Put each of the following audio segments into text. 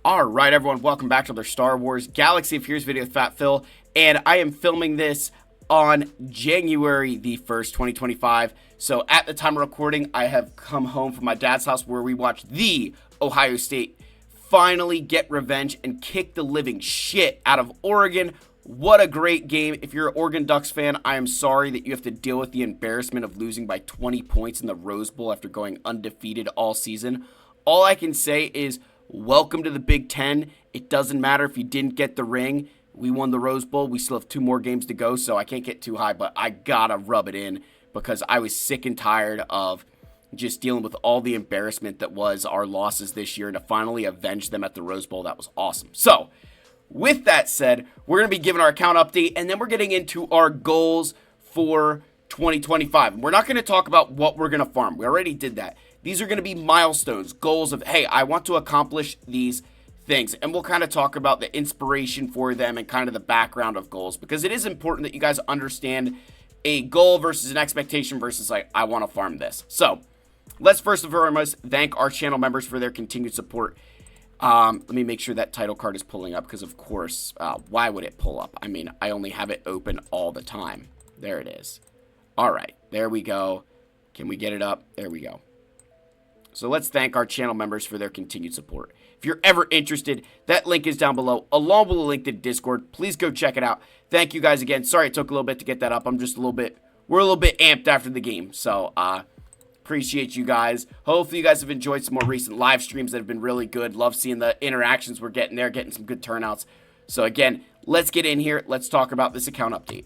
Alright everyone, welcome back to another Star Wars Galaxy of Heroes video with Fat Phil, and I am filming this on January the 1st, 2025. So at the time of recording, I have come home from my dad's house where we watched the Ohio State finally get revenge and kick the living shit out of Oregon. What a great game. If you're an Oregon Ducks fan, I am sorry that you have to deal with the embarrassment of losing by 20 points in the Rose Bowl after going undefeated all season. All I can say is welcome to the Big Ten. It doesn't matter if you didn't get the ring. We won the Rose Bowl. We still have 2 more games to go, so I can't get too high, but I gotta rub it in because I was sick and tired of just dealing with all the embarrassment that was our losses this year, and to finally avenge them at the Rose Bowl, that was awesome. So, with that said, we're going to be giving our account update, and then we're getting into our goals for 2025. We're not going to talk about what we're going to farm. We already did that. These are going to be milestones, goals of, hey, I want to accomplish these things. And we'll kind of talk about the inspiration for them and kind of the background of goals, because it is important that you guys understand a goal versus an expectation versus like, I want to farm this. So let's first and foremost thank our channel members for their continued support. Let me make sure that title card is pulling up because, of course, why would it pull up? I mean, I only have it open all the time. There it is. All right, there we go. Can we get it up? There we go. So let's thank our channel members for their continued support. If you're ever interested, that link is down below, along with a link to Discord. Please go check it out. Thank you guys again. Sorry it took a little bit to get that up. We're a little bit amped after the game. So, appreciate you guys. Hopefully you guys have enjoyed some more recent live streams that have been really good. Love seeing the interactions we're getting there, getting some good turnouts. So again, let's get in here. Let's talk about this account update.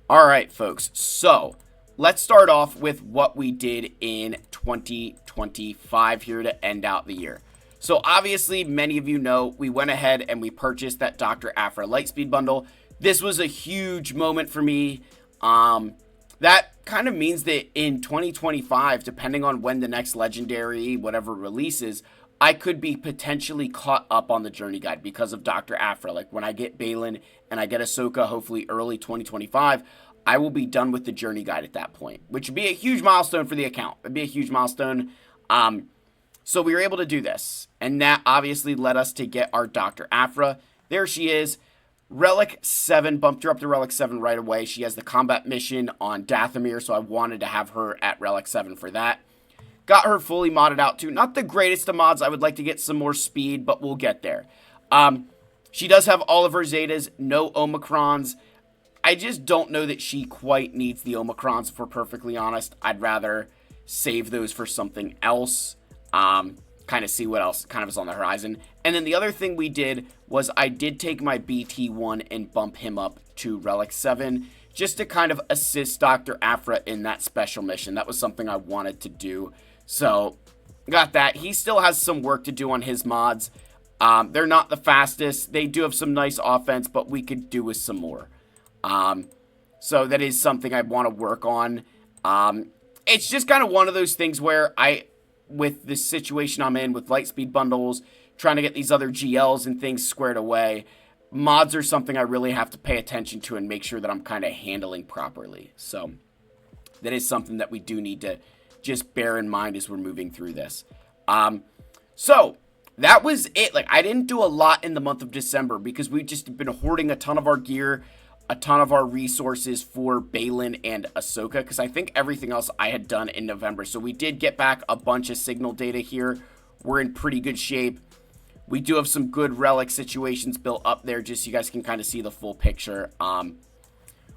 All right, folks. So let's start off with what we did in 2025 here to end out the year. So obviously, many of you know we went ahead and we purchased that Dr. Aphra Lightspeed bundle. This was a huge moment for me. That kind of means that in 2025, depending on when the next legendary, whatever releases, I could be potentially caught up on the journey guide because of Dr. Aphra. Like when I get Baylan and I get Ahsoka, hopefully early 2025, I will be done with the journey guide at that point, which would be a huge milestone for the account. It'd be a huge milestone. So we were able to do this, and that obviously led us to get our Dr. Aphra. There she is. Relic 7, bumped her up to Relic 7 right away. She has the combat mission on Dathomir, so I wanted to have her at Relic 7 for that. Got her fully modded out too. Not the greatest of mods. I would like to get some more speed, but we'll get there. She does have all of her Zetas, no Omicrons. I just don't know that she quite needs the Omicrons, if we're perfectly honest. I'd rather save those for something else. Kind of see what else kind of is on the horizon. And then the other thing we did was I did take my BT1 and bump him up to Relic 7 just to kind of assist Dr. Aphra in that special mission. That was something I wanted to do. So, got that. He still has some work to do on his mods. They're not the fastest. They do have some nice offense, but we could do with some more. So that is something I want to work on. It's just kind of one of those things where with the situation I'm in with Lightspeed bundles, trying to get these other GLs and things squared away, mods are something I really have to pay attention to and make sure that I'm kind of handling properly. So that is something that we do need to just bear in mind as we're moving through this. So that was it. Like, I didn't do a lot in the month of December because we've just been hoarding a ton of our gear, a ton of our resources for Baylan and Ahsoka, because I think everything else I had done in November. So we did get back a bunch of signal data here. We're in pretty good shape. We do have some good relic situations built up there, just so you guys can kind of see the full picture.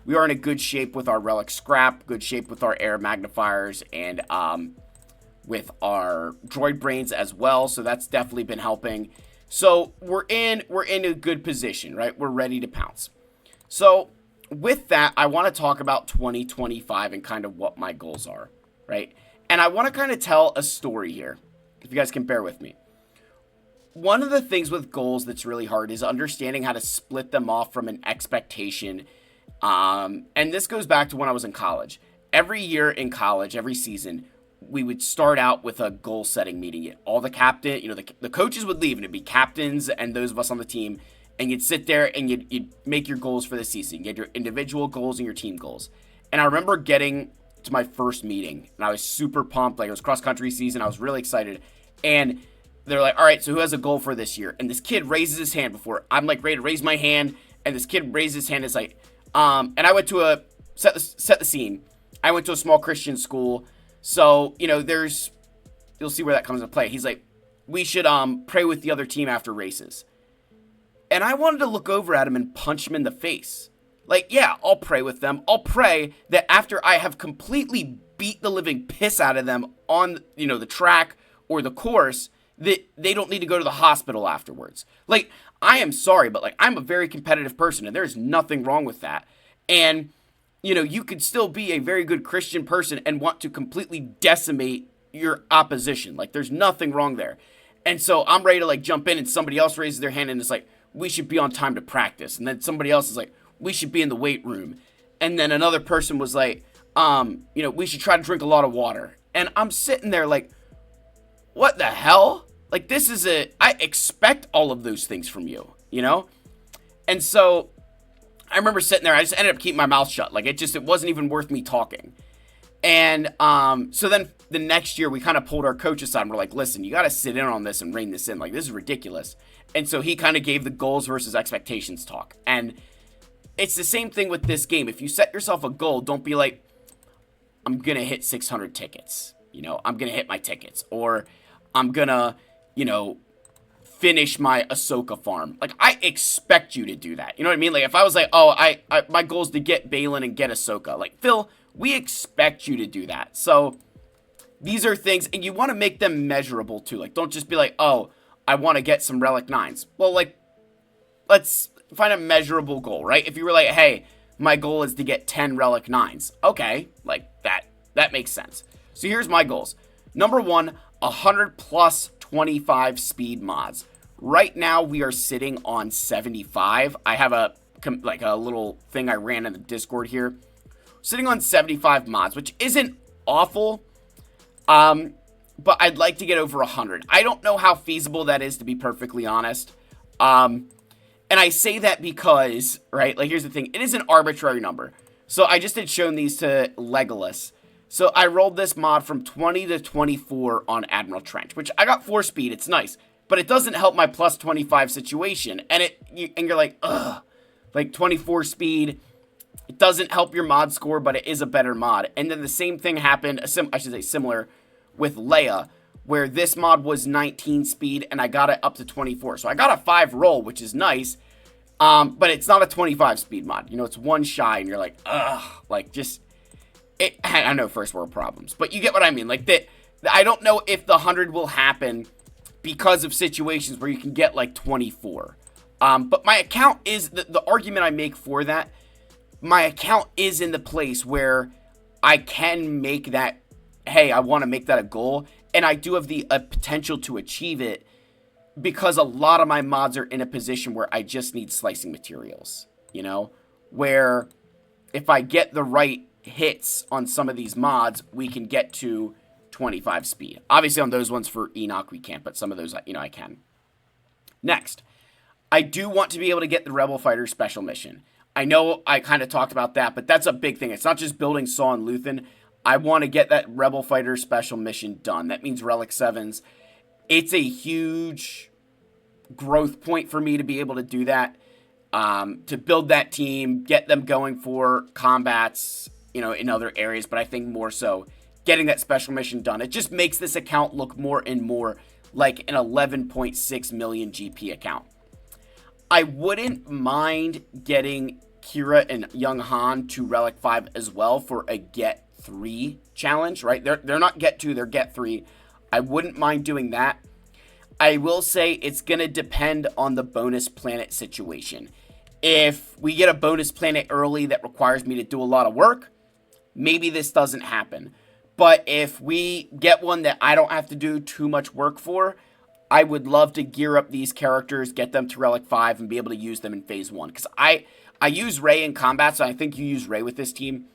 We are in a good shape with our relic scrap, good shape with our air magnifiers, and with our droid brains as well. So that's definitely been helping. So we're in a good position, right? We're ready to pounce. So with that, I want to talk about 2025 and kind of what my goals are, right? And I want to kind of tell a story here, if you guys can bear with me. One of the things with goals that's really hard is understanding how to split them off from an expectation. And this goes back to when I was in college. Every year in college, every season, we would start out with a goal setting meeting. All the captain, the coaches would leave, and it'd be captains and those of us on the team. And you'd sit there and you'd make your goals for the season. You had your individual goals and your team goals. And I remember getting to my first meeting, and I was super pumped. Like, it was cross-country season. I was really excited. And they're like, all right, so who has a goal for this year? And this kid raises his hand before I'm, like, ready to raise my hand. And this kid raises his hand. It's like, and I went to set the scene. I went to a small Christian school. So, you know, you'll see where that comes into play. He's like, we should pray with the other team after races. And I wanted to look over at him and punch him in the face. Like, yeah, I'll pray with them. I'll pray that after I have completely beat the living piss out of them on, you know, the track or the course, that they don't need to go to the hospital afterwards. Like, I am sorry, but, like, I'm a very competitive person, and there's nothing wrong with that. And, you know, you could still be a very good Christian person and want to completely decimate your opposition. Like, there's nothing wrong there. And so I'm ready to, like, jump in, and somebody else raises their hand, and it's like, we should be on time to practice. And then somebody else is like, we should be in the weight room. And then another person was like, you know, we should try to drink a lot of water. And I'm sitting there like, what the hell? Like, I expect all of those things from you, you know? And so I remember sitting there, I just ended up keeping my mouth shut. Like, it wasn't even worth me talking. And so then the next year we kind of pulled our coach aside and we're like, listen, you got to sit in on this and rein this in. Like, this is ridiculous. And so he kind of gave the goals versus expectations talk. And it's the same thing with this game. If you set yourself a goal, don't be like, I'm going to hit 600 tickets. You know, I'm going to hit my tickets. Or I'm going to, you know, finish my Ahsoka farm. Like, I expect you to do that. You know what I mean? Like, if I was like, oh, my goal is to get Balin and get Ahsoka. Like, Phil, we expect you to do that. So these are things, and you want to make them measurable too. Like, don't just be like, oh, I want to get some Relic 9s. Well, like, let's find a measurable goal, right? If you were like, hey, my goal is to get 10 Relic 9s. Okay, like, that makes sense. So here's my goals. Number 1, 100 plus 25 speed mods. Right now, we are sitting on 75. I have a little thing I ran in the Discord here. Sitting on 75 mods, which isn't awful. But I'd like to get over 100. I don't know how feasible that is, to be perfectly honest. And I say that because, right, like, here's the thing. It is an arbitrary number. So I just had shown these to Legolas. So I rolled this mod from 20 to 24 on Admiral Trench, which I got 4 speed. It's nice. But it doesn't help my plus 25 situation. And you're like, ugh. Like, 24 speed. It doesn't help your mod score, but it is a better mod. And then the same thing happened, similar, with Leia, where this mod was 19 speed, and I got it up to 24. So I got a 5 roll, which is nice, but it's not a 25 speed mod. You know, it's one shy, and you're like, ugh, like, just, I know first world problems, but you get what I mean. Like, I don't know if the 100 will happen because of situations where you can get, like, 24. But my account is, the argument I make for that, my account is in the place where I can make that, hey, I want to make that a goal, and I do have the potential to achieve it because a lot of my mods are in a position where I just need slicing materials, you know, where if I get the right hits on some of these mods, we can get to 25 speed. Obviously, on those ones for Enoch, we can't, but some of those, you know, I can. Next, I do want to be able to get the Rebel Fighter special mission. I know I kind of talked about that, but that's a big thing. It's not just building Saw and Luthen. I want to get that Rebel Fighter special mission done. That means Relic 7s. It's a huge growth point for me to be able to do that, to build that team, get them going for combats, you know, in other areas, but I think more so getting that special mission done. It just makes this account look more and more like an 11.6 million GP account. I wouldn't mind getting Kira and Young Han to Relic 5 as well for a Get 3 challenge, right? They're not Get 2, they're Get 3. I wouldn't mind doing that. I will say it's going to depend on the bonus planet situation. If we get a bonus planet early that requires me to do a lot of work, maybe this doesn't happen. But if we get one that I don't have to do too much work for, I would love to gear up these characters, get them to Relic 5, and be able to use them in Phase 1. Because I use Rey in combat, so I think you use Rey with this team.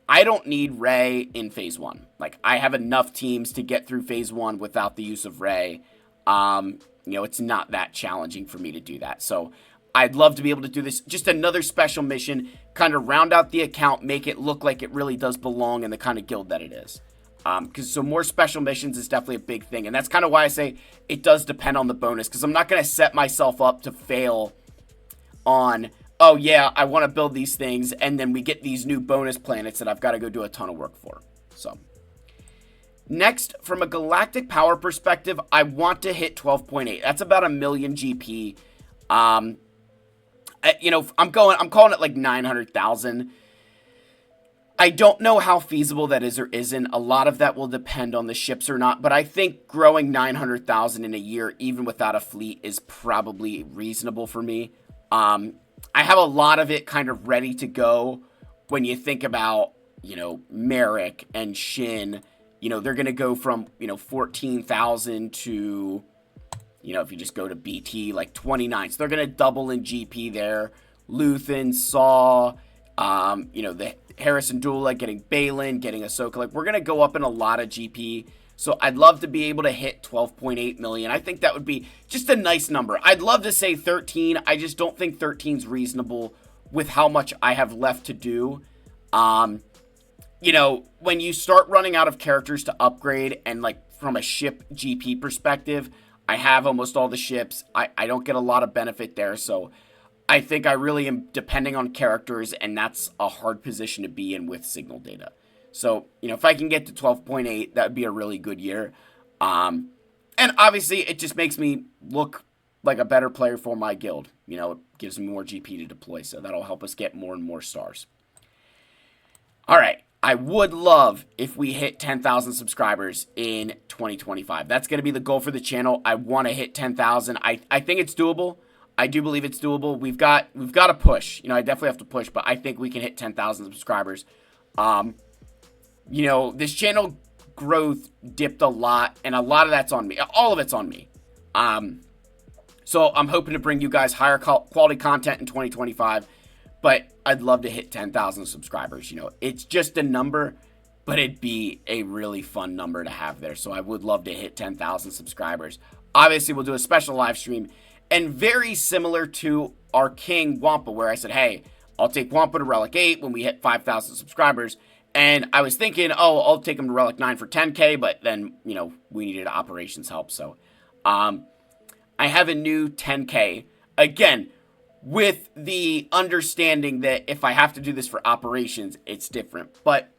I don't need Rey in Phase 1. Like, I have enough teams to get through Phase 1 without the use of Rey. You know, it's not that challenging for me to do that. So, I'd love to be able to do this. Just another special mission, kind of round out the account, make it look like it really does belong in the kind of guild that it is. So more special missions is definitely a big thing. And that's kind of why I say it does depend on the bonus. Because I'm not going to set myself up to fail on, oh yeah, I want to build these things. And then we get these new bonus planets that I've got to go do a ton of work for. So next, from a galactic power perspective, I want to hit 12.8. That's about 1 million GP. I'm calling it like 900,000. I don't know how feasible that is or isn't. A lot of that will depend on the ships or not, but I think growing 900,000 in a year, even without a fleet, is probably reasonable for me. I have a lot of it kind of ready to go when you think about, Merrick and Shin. They're going to go from, 14,000 to, if you just go to BT, like 29. So they're going to double in GP there. Luthen, Saw, the Harrison Dula, getting Balin, getting Ahsoka. Like, we're going to go up in a lot of GP. So I'd love to be able to hit 12.8 million. I think that would be just a nice number. I'd love to say 13. I just don't think 13 is reasonable with how much I have left to do. When you start running out of characters to upgrade, and like from a ship GP perspective, I have almost all the ships. I don't get a lot of benefit there. So I think I really am depending on characters, and that's a hard position to be in with signal data. So, if I can get to 12.8, that would be a really good year. And obviously, it just makes me look like a better player for my guild. It gives me more GP to deploy, so that'll help us get more and more stars. All right, I would love if we hit 10,000 subscribers in 2025. That's going to be the goal for the channel. I want to hit 10,000. I think it's doable. I do believe it's doable. We've got to push. I definitely have to push, but I think we can hit 10,000 subscribers. This channel growth dipped a lot, and a lot of that's on me. All of it's on me. So I'm hoping to bring you guys higher quality content in 2025, but I'd love to hit 10,000 subscribers. It's just a number, but it'd be a really fun number to have there. So I would love to hit 10,000 subscribers. Obviously, we'll do a special live stream, and very similar to our King Wampa, where I said, hey, I'll take Wampa to Relic 8 when we hit 5,000 subscribers. And I was thinking, I'll take him to Relic 9 for 10K, but then, we needed operations help. So, I have a new 10K, again, with the understanding that if I have to do this for operations, it's different. But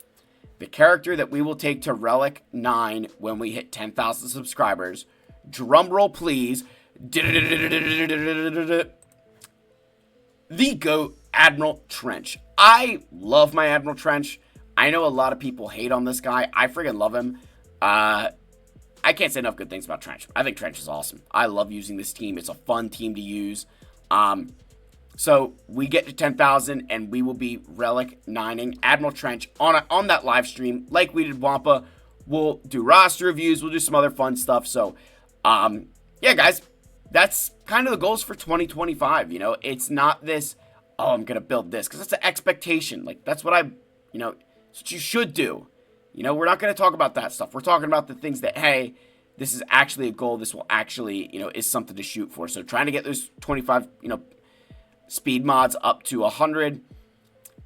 the character that we will take to Relic 9 when we hit 10,000 subscribers, drumroll please, the GOAT, Admiral Trench. I love my Admiral Trench. I know a lot of people hate on this guy. I friggin' love him. I can't say enough good things about Trench. I think Trench is awesome. I love using this team. It's a fun team to use. So we get to 10,000, and we will be Relic 9ing Admiral Trench on that live stream like we did Wampa. We'll do roster reviews. We'll do some other fun stuff. So, yeah, guys, that's kind of the goals for 2025. It's not this, I'm going to build this, because that's an expectation. Like, that's what that's what you should do. We're not going to talk about that stuff. We're talking about the things that, hey, this is actually a goal. This will actually, is something to shoot for. So trying to get those 25, speed mods up to 100.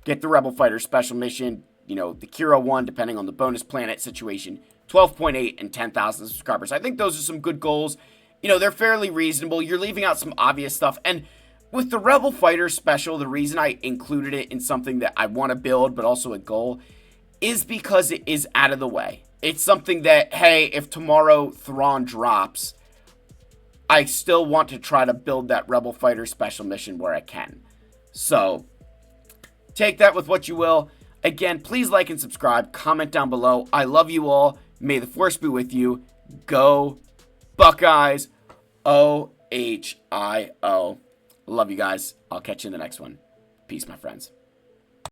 Get the Rebel Fighter special mission, the Kira 1, depending on the bonus planet situation. 12.8 and 10,000 subscribers. I think those are some good goals. They're fairly reasonable. You're leaving out some obvious stuff. And with the Rebel Fighter special, the reason I included it in something that I want to build, but also a goal, is because it is out of the way. It's something that, hey, if tomorrow Thrawn drops, I still want to try to build that Rebel Fighter special mission where I can. So, take that with what you will. Again, please like and subscribe. Comment down below. I love you all. May the Force be with you. Go Buckeyes. OHIO. Love you guys. I'll catch you in the next one. Peace, my friends.